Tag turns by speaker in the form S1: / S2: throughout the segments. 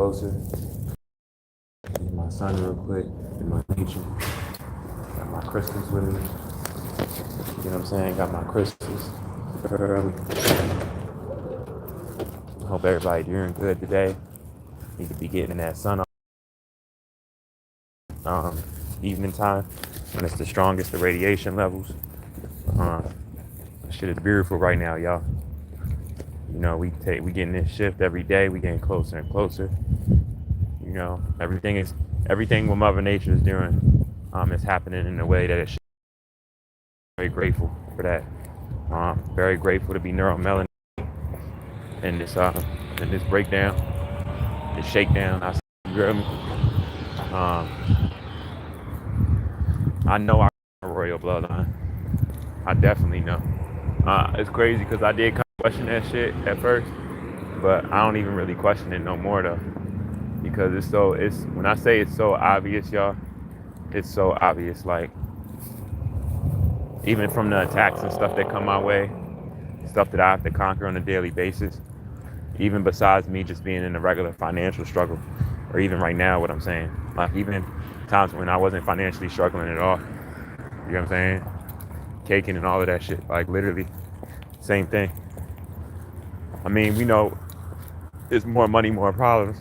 S1: closer. Get my son real quick in my nature. Got my crystals with me. You know what I'm saying? Got my crystals early. Hope everybody doing good today. Need to be getting in that sun evening time when it's the strongest, the radiation levels. Uh, Shit is beautiful right now, y'all. You know, we getting this shift every day. We getting closer and closer. You know, everything what Mother Nature is doing is happening in a way that it should. Very grateful for that. Very grateful to be neuromelanin in this breakdown, this shakedown. You hear me? I know I'm a royal bloodline. I definitely know. It's crazy because I did kind of question that shit at first, but I don't even really question it no more though, because it's when I say it's so obvious, y'all, it's so obvious. Like even from the attacks and stuff that come my way, stuff that I have to conquer on a daily basis, even besides me just being in a regular financial struggle, or even right now, what I'm saying, like even times when I wasn't financially struggling at all, you know what I'm saying, caking and all of that shit, like literally same thing. I mean, we know it's more money, more problems,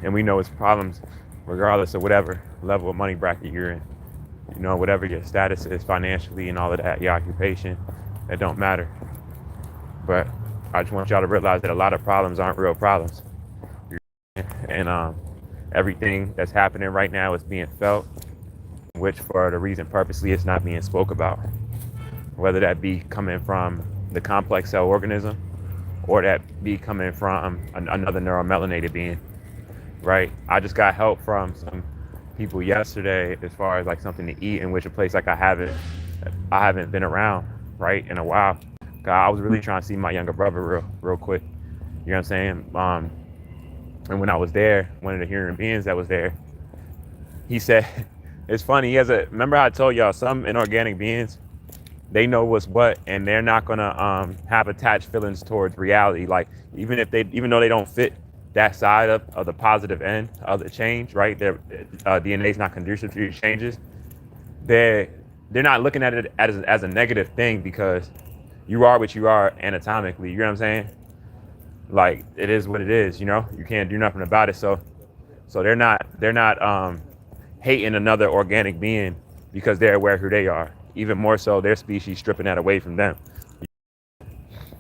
S1: and we know it's problems regardless of whatever level of money bracket you're in. You know, whatever your status is financially and all of that, your occupation, that don't matter. But I just want y'all to realize that a lot of problems aren't real problems. And everything that's happening right now is being felt, which for the reason purposely it's not being spoke about. Whether that be coming from the complex cell organism or that be coming from another neuromelanated being, right? I just got help from some people yesterday as far as like something to eat, in which a place like I haven't been around, right, in a while. God, I was really trying to see my younger brother real quick. You know what I'm saying? And when I was there, one of the human beings that was there, he said, it's funny, remember how I told y'all some inorganic beings, they know what's what, and they're not gonna have attached feelings towards reality. Like even though they don't fit that side of the positive end of the change, right? Their DNA is not conducive to these changes. They're not looking at it as a negative thing, because you are what you are anatomically. You know what I'm saying? Like it is what it is. You know, you can't do nothing about it. So they're not hating another organic being because they're aware of who they are. Even more so, their species stripping that away from them.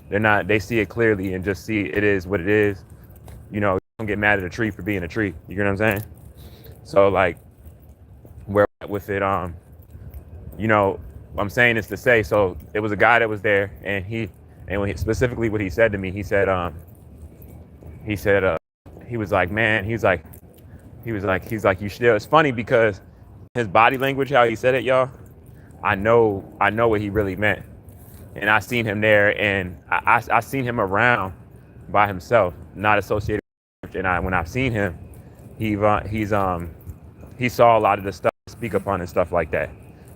S1: They're not. They see it clearly and just see it is what it is. You know, don't get mad at a tree for being a tree. You know what I'm saying? So like, where with it, you know, what I'm saying is to say. So it was a guy that was there, and specifically what he said to me, he said, he was like, man, he's like, you still. It's funny because his body language, how he said it, y'all. I know what he really meant, and I seen him there, and I seen him around by himself, not associated with church. And when I've seen him, he saw a lot of the stuff I speak upon and stuff like that.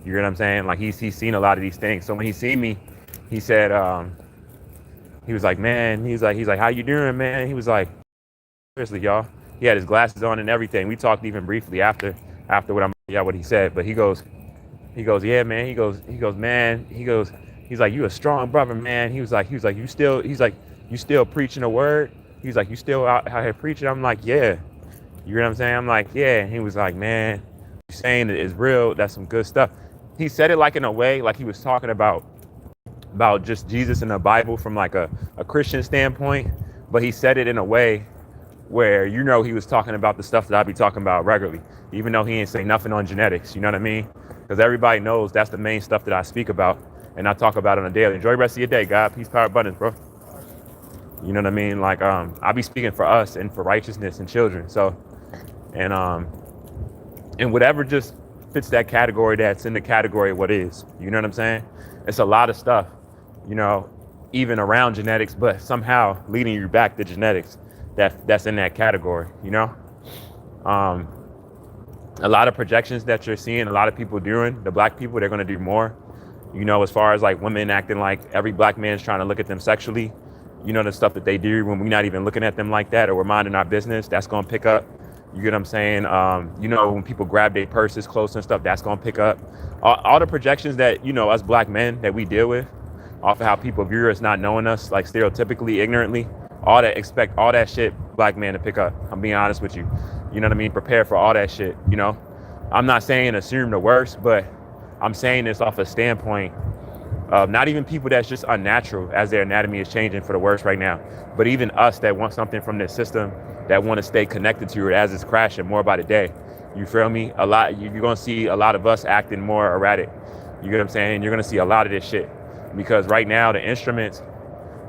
S1: You know what I'm saying? Like he's seen a lot of these things. So when he seen me, he said, he was like, man, he's like, how you doing, man? He was like, seriously, y'all. He had his glasses on and everything. We talked even briefly after what he said, but he goes, yeah, man. Man. He's like, you a strong brother, man. He was like, you still preaching the word. He's like, you still out here preaching. I'm like, yeah. You know what I'm saying? I'm like, yeah. And he was like, man, you're saying it is real. That's some good stuff. He said it like in a way, like he was talking about just Jesus and the Bible from like a Christian standpoint, but he said it in a way where, you know, he was talking about the stuff that I be talking about regularly, even though he ain't say nothing on genetics. You know what I mean? Because everybody knows that's the main stuff that I speak about and I talk about on a daily. Enjoy the rest of your day, God. Peace, power, abundance, bro. You know what I mean? Like, I be speaking for us and for righteousness and children. So, and whatever just fits that category, that's in the category of what is. You know what I'm saying? It's a lot of stuff, you know, even around genetics, but somehow leading you back to genetics that's in that category, you know? A lot of projections that you're seeing, a lot of people doing, the black people, they're going to do more, you know, as far as like women acting like every black man's trying to look at them sexually. You know, the stuff that they do when we're not even looking at them like that, or we're minding our business, that's gonna pick up. You get what I'm saying? You know, when people grab their purses close and stuff, that's gonna pick up. All the projections that, you know, us black men that we deal with, off of how people view us not knowing us, like stereotypically, ignorantly, all that, expect all that shit black man to pick up. I'm being honest with you. You know what I mean? Prepare for all that shit, you know? I'm not saying assume the worst, but I'm saying this off a standpoint of not even people that's just unnatural as their anatomy is changing for the worse right now, but even us that want something from this system, that want to stay connected to it as it's crashing more by the day. You feel me? A lot, you're going to see a lot of us acting more erratic. You get what I'm saying? You're going to see a lot of this shit because right now the instruments,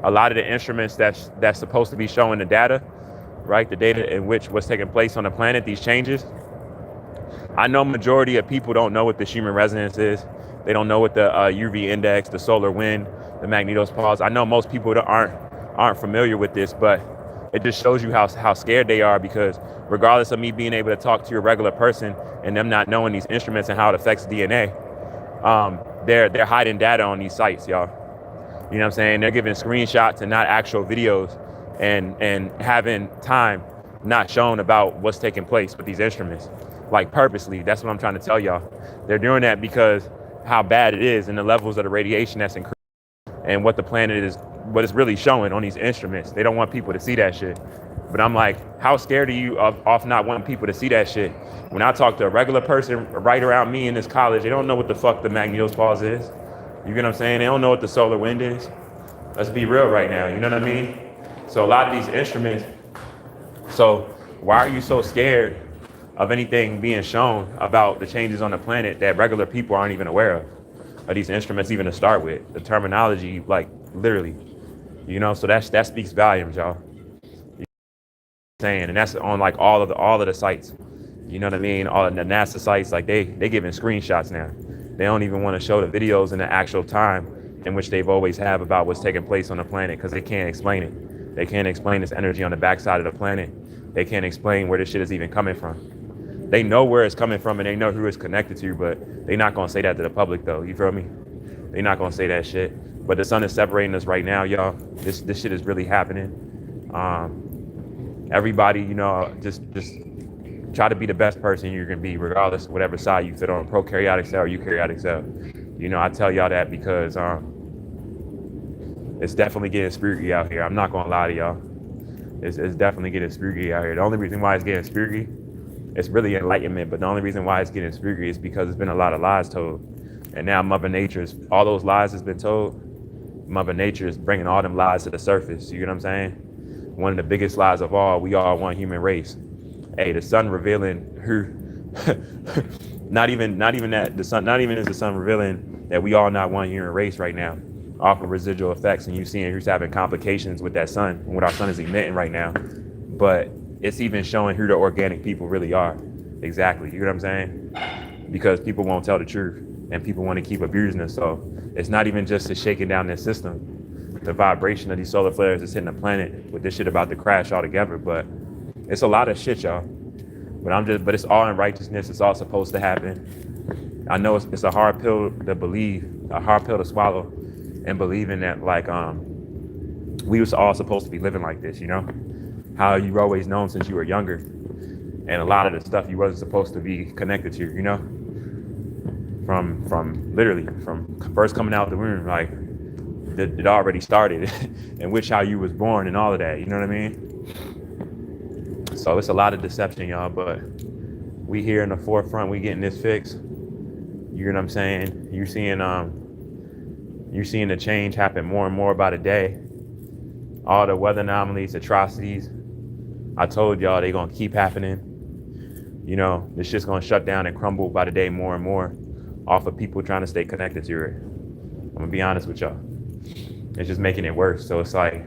S1: a lot of the instruments that's supposed to be showing the data, right? The data in which what's taking place on the planet, these changes. I know majority of people don't know what the Schumann resonance is. They don't know what the UV index, the solar wind, the magnetopause. I know most people that aren't familiar with this, but it just shows you how scared they are because regardless of me being able to talk to a regular person and them not knowing these instruments and how it affects DNA, they're hiding data on these sites, y'all. You know what I'm saying? They're giving screenshots and not actual videos and having time not shown about what's taking place with these instruments. Like purposely, that's what I'm trying to tell y'all. They're doing that because how bad it is and the levels of the radiation that's increased and what the planet is, what it's really showing on these instruments. They don't want people to see that shit. But I'm like, how scared are you of not wanting people to see that shit? When I talk to a regular person right around me in this college, they don't know what the fuck the magnetopause is. You get what I'm saying? They don't know what the solar wind is. Let's be real right now, you know what I mean? So a lot of these instruments, so why are you so scared of anything being shown about the changes on the planet that regular people aren't even aware of these instruments even to start with? The terminology, like literally, you know, so that speaks volumes, y'all. You know saying, and that's on like all of the sites. You know what I mean? All of the NASA sites, like they giving screenshots now. They don't even want to show the videos in the actual time in which they've always have about what's taking place on the planet because they can't explain it. They can't explain this energy on the backside of the planet. They can't explain where this shit is even coming from. They know where it's coming from and they know who it's connected to, but they're not gonna say that to the public though. You feel me? They're not gonna say that shit. But the sun is separating us right now, y'all. This shit is really happening. Everybody, you know, just try to be the best person you can be, regardless of whatever side you fit on, prokaryotic cell or eukaryotic cell. You know, I tell y'all that because it's definitely getting spooky out here. I'm not gonna lie to y'all. It's definitely getting spooky out here. The only reason why it's getting spooky, it's really enlightenment, but the only reason why it's getting spooky is because there's been a lot of lies told. And now Mother Nature's, all those lies has been told, Mother Nature is bringing all them lies to the surface. You get what I'm saying? One of the biggest lies of all, we are one human race. Hey, the sun revealing who, not even that, the sun, not even is the sun revealing that we all not one human race right now, off of residual effects, and you seeing who's having complications with that sun and what our sun is emitting right now. But it's even showing who the organic people really are. Exactly, you know what I'm saying? Because people won't tell the truth and people want to keep abusing us. So it's not even just the shaking down this system, the vibration of these solar flares is hitting the planet with this shit about to crash altogether. But it's a lot of shit, y'all. But it's all in righteousness. It's all supposed to happen. I know it's a hard pill to believe, a hard pill to swallow, and believing that like we was all supposed to be living like this, you know? How you've always known since you were younger, and a lot of the stuff you wasn't supposed to be connected to, you know? From literally from first coming out the womb, like it already started, and which how you was born and all of that, you know what I mean? So it's a lot of deception, y'all, but we here in the forefront, we getting this fixed. You know what I'm saying? You're seeing the change happen more and more by the day. All the weather anomalies, atrocities, I told y'all they gonna keep happening. You know, this shit's gonna shut down and crumble by the day more and more off of people trying to stay connected to it. I'm gonna be honest with y'all. It's just making it worse. So it's like,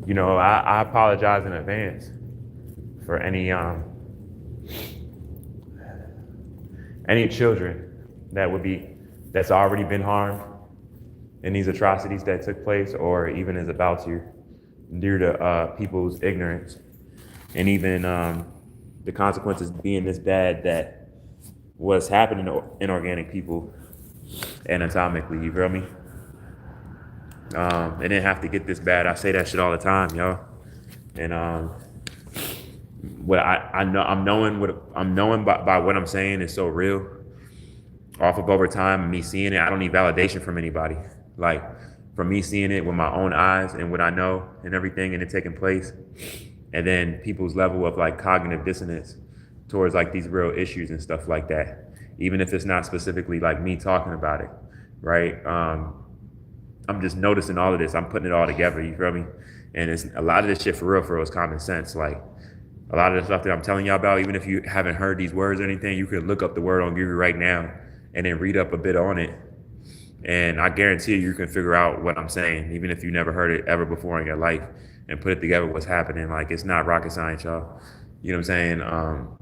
S1: I apologize in advance for any children that's already been harmed in these atrocities that took place, or even is about to, due to people's ignorance, and even the consequences being this bad that what's happening to inorganic people anatomically. You feel me? It didn't have to get this bad. I say that shit all the time, y'all. And what I know, I'm knowing by what I'm saying is so real. Off of over time, me seeing it, I don't need validation from anybody. Like from me seeing it with my own eyes and what I know and everything, and it taking place, and then people's level of like cognitive dissonance towards like these real issues and stuff like that. Even if it's not specifically like me talking about it, right? I'm just noticing all of this. I'm putting it all together. You feel me? And it's a lot of this shit for real is common sense. Like a lot of the stuff that I'm telling y'all about, even if you haven't heard these words or anything, you can look up the word on Google right now and then read up a bit on it. And I guarantee you can figure out what I'm saying, even if you never heard it ever before in your life, and put it together what's happening. Like it's not rocket science, y'all. You know what I'm saying?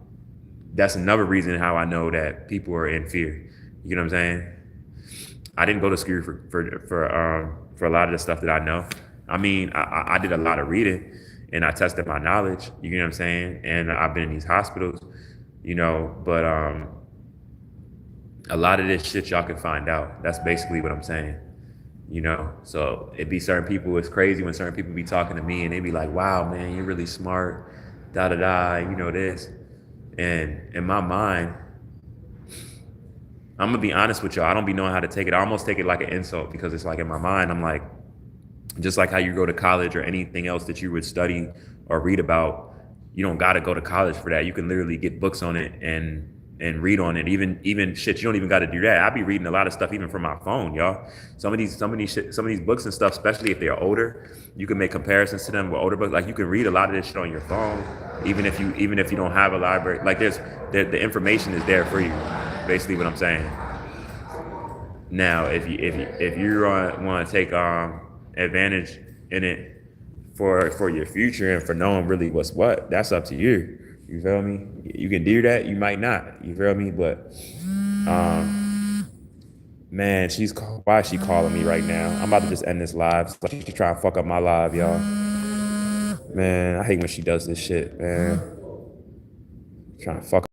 S1: That's another reason how I know that people are in fear. You know what I'm saying? I didn't go to school for a lot of the stuff that I know. I mean, I did a lot of reading and I tested my knowledge. You know what I'm saying? And I've been in these hospitals, but a lot of this shit y'all can find out. That's basically what I'm saying. So it'd be certain people. It's crazy when certain people be talking to me and they be like, "Wow, man, you're really smart." Da da da. This, and in my mind, I'm gonna be honest with y'all. I don't be knowing how to take it. I almost take it like an insult because it's like in my mind, I'm like, just like how you go to college or anything else that you would study or read about, you don't gotta go to college for that. You can literally get books on it and read on it. Even shit, you don't even gotta do that. I be reading a lot of stuff even from my phone, y'all. Some of these books and stuff, especially if they're older, you can make comparisons to them with older books. Like you can read a lot of this shit on your phone, even if you don't have a library. Like the information is there for you. Basically, what I'm saying. Now, if you want to take advantage in it for your future and for knowing really what's what, that's up to you. You feel me? You can do that. You might not. You feel me? But man, why is she calling me right now? I'm about to just end this live. She's trying to fuck up my live, y'all. Man, I hate when she does this shit, man. Trying to fuck up